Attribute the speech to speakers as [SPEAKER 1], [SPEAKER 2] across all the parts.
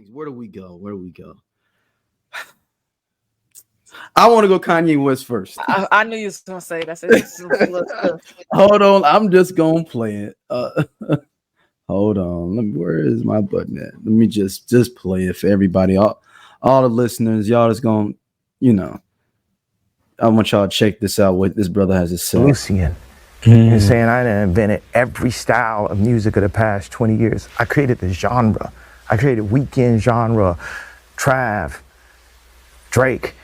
[SPEAKER 1] complexities. Where do we go? I want to go Kanye West first.
[SPEAKER 2] I knew you was gonna say that.
[SPEAKER 1] Hold on, I'm just gonna play it. Hold on. Where is my button at? Let me just play it for everybody. All the listeners, y'all just gonna, I want y'all to check this out. What this brother has to say.
[SPEAKER 3] Lucian. And saying I invented every style of music of the past 20 years. I created the genre. I created weekend genre, Trav, Drake.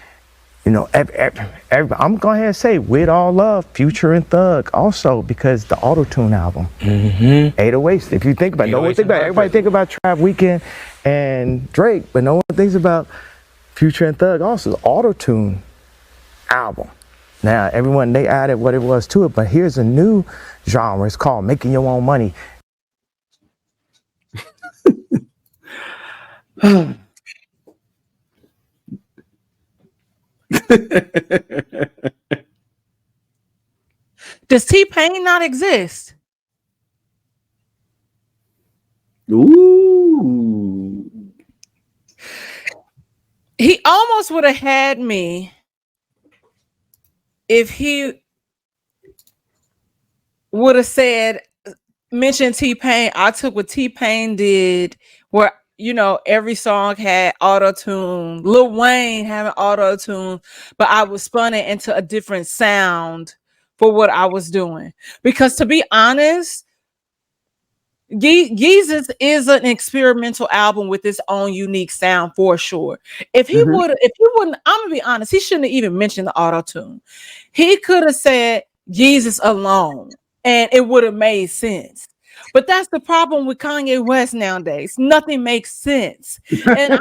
[SPEAKER 3] I'm going to ahead and say, with all love, Future and Thug also, because the auto-tune album, 808s. If you think about it, no one think about it. Everybody think about Trav, Weekend, and Drake, but no one thinks about Future and Thug also, the auto-tune album. Now, everyone, they added what it was to it, but here's a new genre. It's called Making Your Own Money.
[SPEAKER 2] Does TPain not exist?
[SPEAKER 1] Ooh.
[SPEAKER 2] He almost would have had me if he would have mentioned TPain. I took what TPain did, where every song had auto-tune. Lil Wayne having auto-tune, but I was spun it into a different sound for what I was doing. Because to be honest, Yeezus is an experimental album with its own unique sound for sure. If he wouldn't, I'm gonna be honest, he shouldn't have even mentioned the auto-tune. He could have said Yeezus alone, and it would have made sense. But that's the problem with Kanye West nowadays. Nothing makes sense. And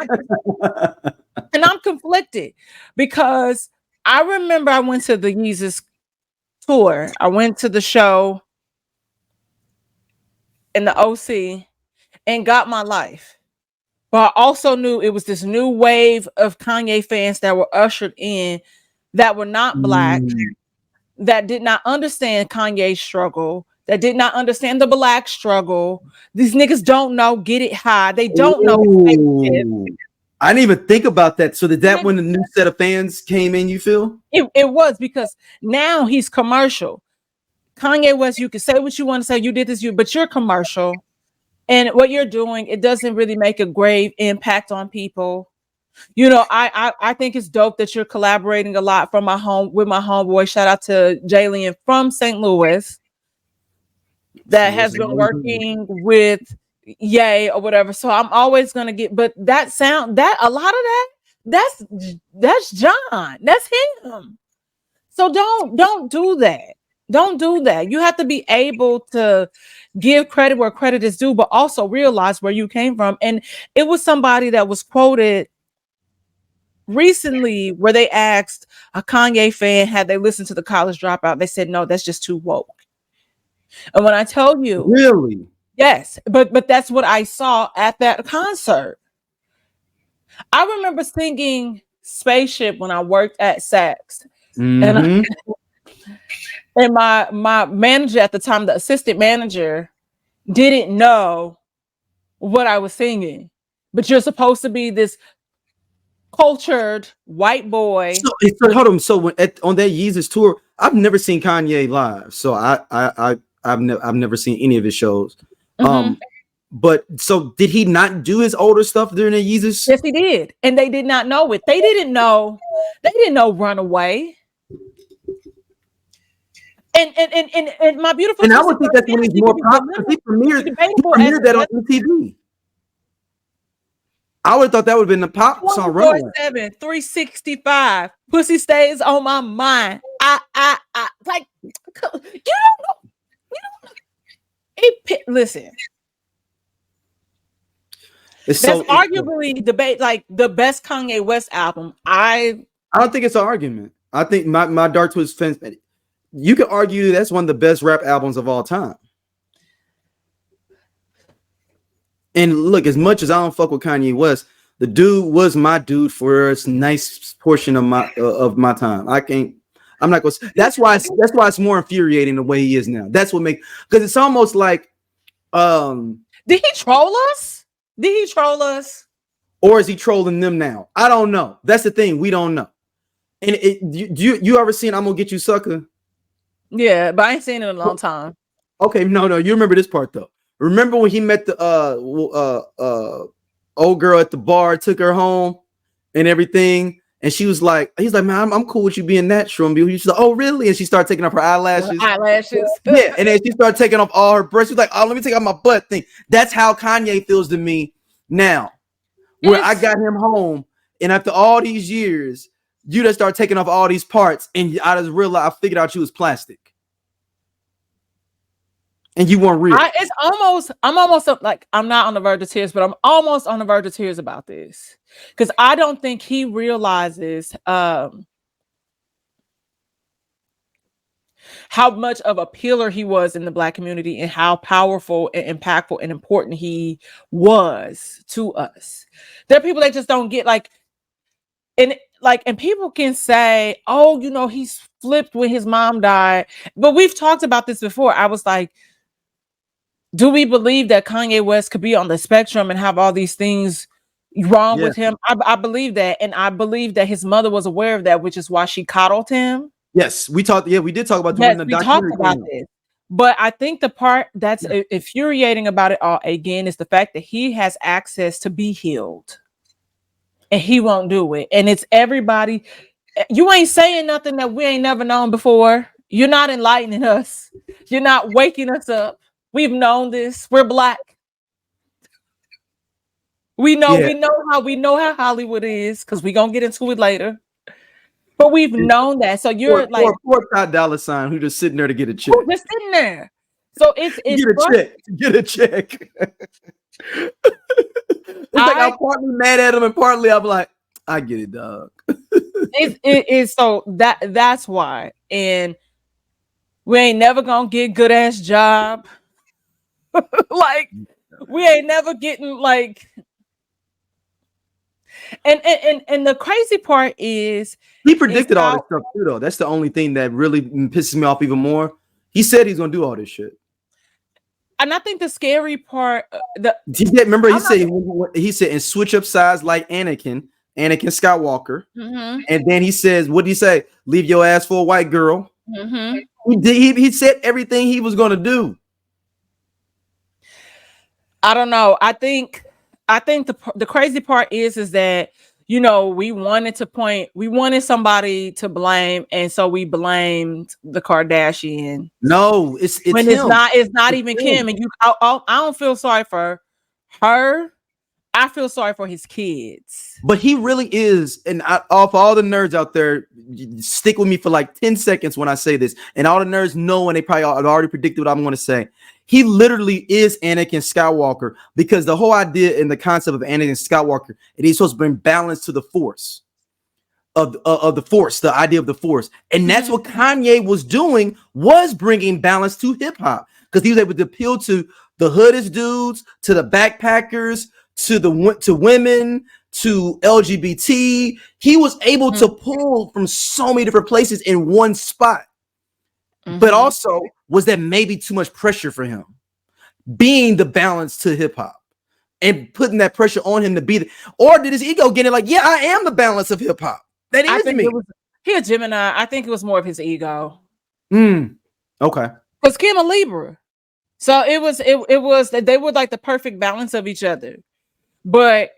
[SPEAKER 2] I'm conflicted because I remember I went to the Yeezus tour. I went to the show in the OC and got my life. But I also knew it was this new wave of Kanye fans that were ushered in that were not Black, that did not understand Kanye's struggle, that did not understand the Black struggle. These niggas don't know Get It High. They don't know.
[SPEAKER 1] I didn't even think about that. So did that when the new set of fans came in, you feel?
[SPEAKER 2] It was, because now he's commercial. Kanye West, you can say what you want to say. You did this, but you're commercial. And what you're doing, it doesn't really make a grave impact on people. I think it's dope that you're collaborating a lot with my homeboy. Shout out to Jalen from St. Louis that has been working with Ye or whatever. So I'm always gonna get, but that sound, that a lot of that's John. That's him. So don't do that. Don't do that. You have to be able to give credit where credit is due, but also realize where you came from. And it was somebody that was quoted recently where they asked a Kanye fan, had they listened to the College Dropout? They said, no, that's just too woke. And when I tell you,
[SPEAKER 1] really,
[SPEAKER 2] yes, but that's what I saw at that concert. I remember singing Spaceship when I worked at Saks. And my manager at the time, the assistant manager, didn't know what I was singing. But you're supposed to be this cultured white boy.
[SPEAKER 1] So hold on. So on that Yeezus tour, I've never seen Kanye live. So I've never seen any of his shows. But so did he not do his older stuff during the Yeezus?
[SPEAKER 2] Yes, he did. And they did not know it. They didn't know Runaway. And my beautiful.
[SPEAKER 1] And I would think that's when he's more popular. He premiered that on MTV. I would have thought that would have been the pop song.
[SPEAKER 2] 24/7, 365. Pussy stays on my mind. I like, you don't know. Listen. That's arguably debate like the best Kanye West album. I
[SPEAKER 1] don't think it's an argument. I think my Dark Twist fence. You could argue that's one of the best rap albums of all time. And look, as much as I don't fuck with Kanye West, the dude was my dude for a nice portion of my time. I'm not gonna. That's why it's more infuriating the way he is now. That's what because it's almost like.
[SPEAKER 2] Did he troll us?
[SPEAKER 1] Or is he trolling them now? I don't know. That's the thing. We don't know. And you ever seen I'm Gonna Get You Sucker?
[SPEAKER 2] Yeah, but I ain't seen it in a long time.
[SPEAKER 1] Okay, no. You remember this part though. Remember when he met the old girl at the bar, took her home and everything, and she was like, he's like, man, I'm cool with you being natural. And she's like, oh really? And she started taking off her eyelashes. Yeah, and then she started taking off all her breasts. She's like, oh, let me take off my butt thing. That's how Kanye feels to me now. Where I got him home, and after all these years, you just start taking off all these parts, and I just realized I figured out you was plastic. And you weren't real.
[SPEAKER 2] I'm almost like, I'm not on the verge of tears, but I'm almost on the verge of tears about this. Because I don't think he realizes how much of a pillar he was in the Black community and how powerful and impactful and important he was to us. There are people that just don't get and people can say, oh, you know, he's flipped when his mom died. But we've talked about this before. I was like, do we believe that Kanye West could be on the spectrum and have all these things wrong with him? I believe that. And I believe that his mother was aware of that, which is why she coddled him.
[SPEAKER 1] Yes, we talked. Yeah, we did talk about doing the documentary.
[SPEAKER 2] We talked about this. But I think the part that's infuriating about it all, again, is the fact that he has access to be healed. And he won't do it. And it's everybody. You ain't saying nothing that we ain't never known before. You're not enlightening us. You're not waking us up. We've known this. We're Black. We know how Hollywood is, because we're gonna get into it later. But we've known that. So you're
[SPEAKER 1] poor Todd Dollar Sign who's just sitting there to get a check.
[SPEAKER 2] Just sitting there. So it's
[SPEAKER 1] get a check. It's like I'm partly mad at him and partly I'm like, I get it, dog.
[SPEAKER 2] it is so that's why. And we ain't never gonna get good ass job. Like we ain't never getting like. And the crazy part is
[SPEAKER 1] he predicted all this stuff too, though. That's the only thing that really pisses me off even more. He said he's gonna do all this shit.
[SPEAKER 2] And I think the scary part,
[SPEAKER 1] remember he said and switch up size like Anakin Skywalker, and then he says, what did he say? Leave your ass for a white girl. He said everything he was gonna do.
[SPEAKER 2] I don't know. I think the crazy part is that, you know, we wanted somebody to blame, and so we blamed the Kardashian.
[SPEAKER 1] No, it's
[SPEAKER 2] when him. it's not even Kim. And I don't feel sorry for her. I feel sorry for his kids.
[SPEAKER 1] But he really is, and for all the nerds out there, stick with me for like 10 seconds when I say this, and all the nerds know, and they probably already predicted what I'm going to say. He literally is Anakin Skywalker, because the whole idea and the concept of Anakin Skywalker, it is supposed to bring balance to the Force, of the Force, the idea of the Force, and that's what Kanye was doing, was bringing balance to hip hop, because he was able to appeal to the hoodest dudes, to the backpackers, to women, to LGBT. He was able to pull from so many different places in one spot. But also, was that maybe too much pressure for him, being the balance to hip hop and putting that pressure on him to be or did his ego get it like, yeah, I am the balance of hip hop? That is me.
[SPEAKER 2] He a Gemini. I think it was more of his ego.
[SPEAKER 1] Okay.
[SPEAKER 2] Because Kim a Libra. So it was they were like the perfect balance of each other. But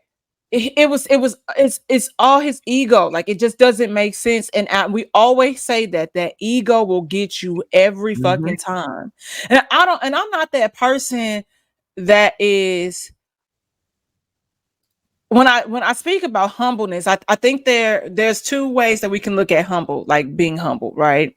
[SPEAKER 2] it's all his ego. Like, it just doesn't make sense. And we always say that ego will get you every fucking time. And I'm not that person that is, when I speak about humbleness, I think there's two ways that we can look at humble, like being humble, right?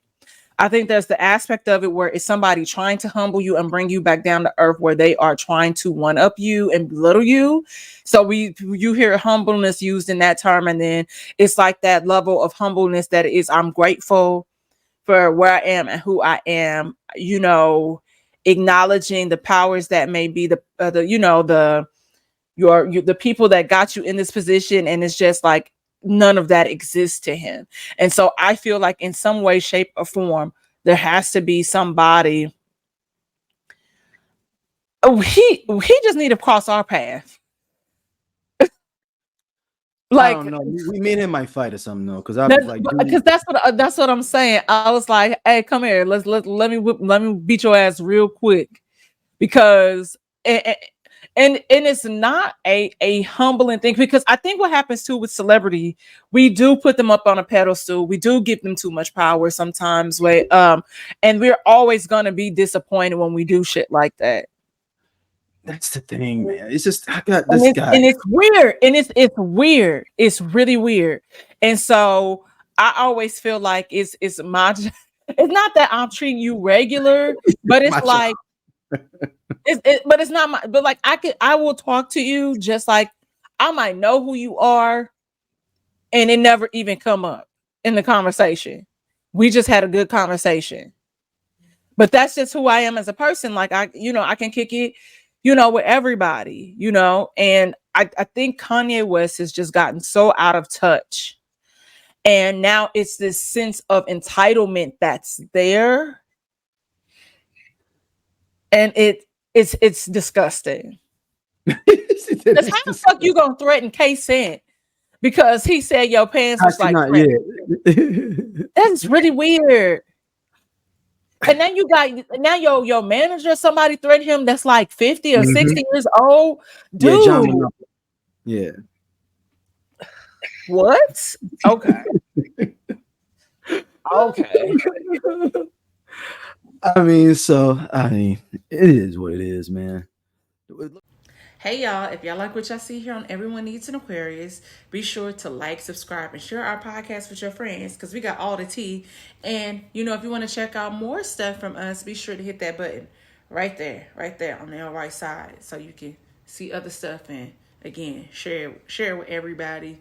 [SPEAKER 2] I think there's the aspect of it where it's somebody trying to humble you and bring you back down to earth, where they are trying to one up you and belittle you. So you hear humbleness used in that term, and then it's like that level of humbleness that is, I'm grateful for where I am and who I am, you know, acknowledging the powers that may be the people that got you in this position, and it's just like none of that exists to him. And so I feel like in some way, shape, or form, there has to be somebody. He just need to cross our path.
[SPEAKER 1] I
[SPEAKER 2] Like
[SPEAKER 1] don't know. Me and him might fight or something though, because I'll be like, dude,
[SPEAKER 2] because that's what I'm saying. I was like, hey, come here, let me beat your ass real quick because and it's not a humbling thing, because I think what happens too with celebrity, we do put them up on a pedestal, we do give them too much power sometimes, and we're always gonna be disappointed when we do shit like that.
[SPEAKER 1] that's the thing, man. It's just I got
[SPEAKER 2] And
[SPEAKER 1] this guy.
[SPEAKER 2] it's weird, and it's weird, it's really weird. And so I always feel like it's my it's not that I'm treating you regular, but it's
[SPEAKER 1] My job.
[SPEAKER 2] like but it's not my, but like I will talk to you just like I might know who you are, and it never even come up in the conversation. We just had a good conversation. But that's just who I am as a person. Like I can kick it, with everybody, and I think Kanye West has just gotten so out of touch. And now it's this sense of entitlement that's there. And it's disgusting. Because how the fuck you gonna threaten K-Cent because he said your pants was like
[SPEAKER 1] not,
[SPEAKER 2] crack?
[SPEAKER 1] yeah.
[SPEAKER 2] That's really weird. And then your manager, somebody threatened him that's like 50 or 60 years old. Dude.
[SPEAKER 1] Yeah, John Monopoly. Yeah.
[SPEAKER 2] What? Okay. Okay.
[SPEAKER 1] I mean, it is what it is, man.
[SPEAKER 2] Hey y'all, if y'all like what y'all see here on Everyone Needs an Aquarius, be sure to like, subscribe, and share our podcast with your friends, because we got all the tea. And if you want to check out more stuff from us, be sure to hit that button right there on the right side, so you can see other stuff and again share with everybody.